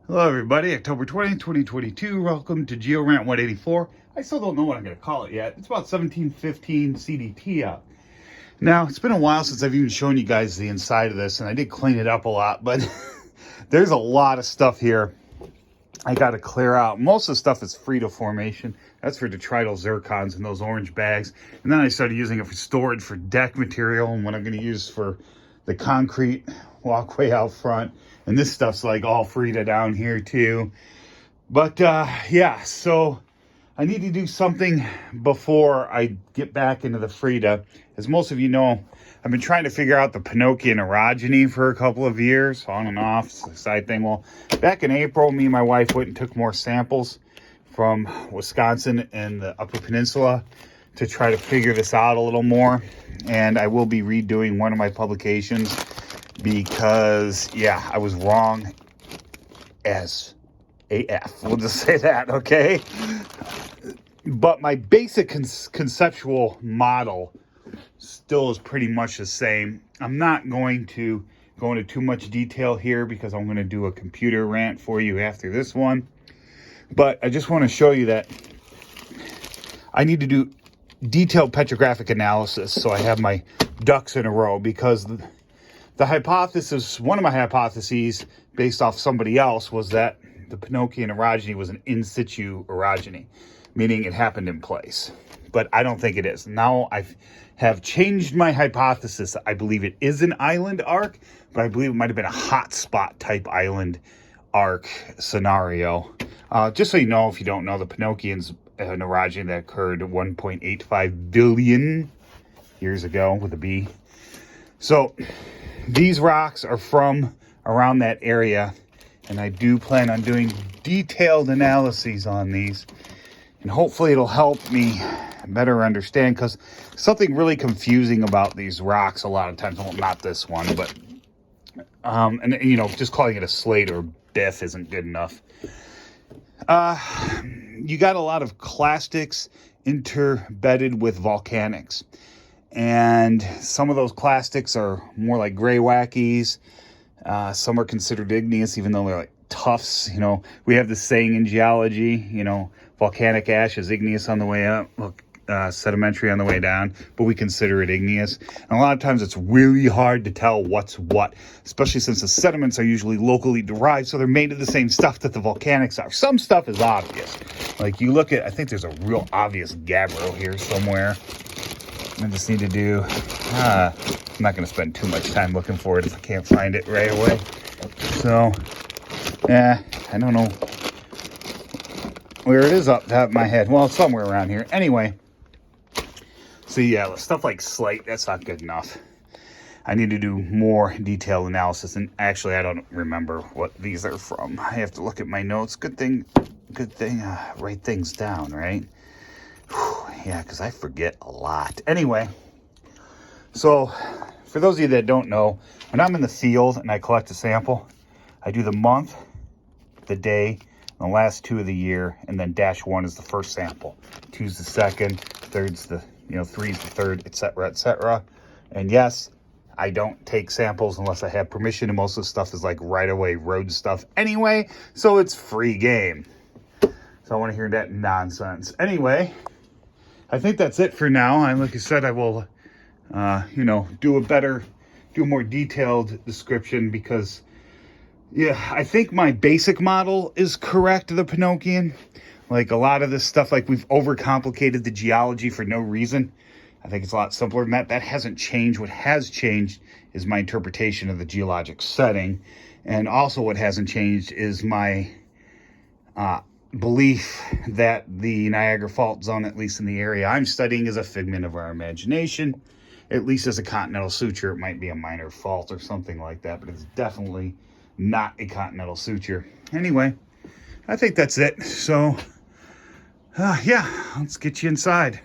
Hello everybody, October 20th, 2022. Welcome to Geo-Rant 184. I still don't know what I'm going to call it yet. It's about 1715 CDT out. Now, it's been a while since I've even shown you guys the inside of this, and I did clean it up a lot, but there's a lot of stuff here I got to clear out. Most of the stuff is Frito formation. That's for detrital zircons in those orange bags. And then I started using it for storage for deck material and what I'm going to use for the concrete walkway out front. And this stuff's like all Frito down here too. But yeah, so I need to do something before I get back into the Frito. As most of you know, I've been trying to figure out the Penokean Orogeny for a couple of years, on and off, it's a side thing. Well, back in April, me and my wife went and took more samples from Wisconsin and the Upper Peninsula to try to figure this out a little more. And I will be redoing one of my publications because, yeah, I was wrong as AF. We'll just say that, okay? But my basic conceptual model still is pretty much the same. I'm not going to go into too much detail here because I'm going to do a computer rant for you after this one. But I just want to show you that I need to do detailed petrographic analysis so I have my ducks in a row, because the hypothesis, one of my hypotheses based off somebody else, was that the Penokean orogeny was an in situ orogeny, meaning it happened in place. But I don't think it is. Now I have changed my hypothesis. I believe it is an island arc, but I believe it might have been a hotspot type island arc scenario. Just so you know, if you don't know, the Penokean's an orogeny that occurred 1.85 billion years ago with a B. So these rocks are from around that area, and I do plan on doing detailed analyses on these, and hopefully it'll help me better understand, because something really confusing about these rocks a lot of times, well, not this one, but and you know, just calling it a slate or biff isn't good enough. You got a lot of clastics interbedded with volcanics, and some of those clastics are more like gray wackies. Some are considered igneous, even though they're like tuffs. You know, we have this saying in geology, you know, volcanic ash is igneous on the way up, sedimentary on the way down, but we consider it igneous. And a lot of times it's really hard to tell what's what, especially since the sediments are usually locally derived, so they're made of the same stuff that the volcanics are. Some stuff is obvious. Like you look at, I think there's a real obvious gabbro here somewhere. I just need to do, I'm not going to spend too much time looking for it if I can't find it right away. So, yeah, I don't know where it is up top of my head. Well, it's somewhere around here. Anyway, so yeah, stuff like slate, that's not good enough. I need to do more detailed analysis, and actually I don't remember what these are from. I have to look at my notes. Good thing, write things down, right? Whew, yeah, because I forget a lot. Anyway, so for those of you that don't know, when I'm in the field and I collect a sample, I do the month, the day, the last two of the year, and then -1 is the first sample. 2's the second, 3's the, 3's the third, etc., etc. And yes, I don't take samples unless I have permission, and most of the stuff is like right-of-way road stuff anyway, so it's free game. So I want to hear that nonsense. Anyway, I think that's it for now. And like I said, I will, do a more detailed description, because yeah, I think my basic model is correct, the Penokean. Like a lot of this stuff, like we've overcomplicated the geology for no reason. I think it's a lot simpler than that. That hasn't changed. What has changed is my interpretation of the geologic setting. And also what hasn't changed is my belief that the Niagara Fault Zone, at least in the area I'm studying, is a figment of our imagination. At least as a continental suture, it might be a minor fault or something like that, but it's definitely not a continental suture. Anyway, I think that's it. So, yeah, let's get you inside.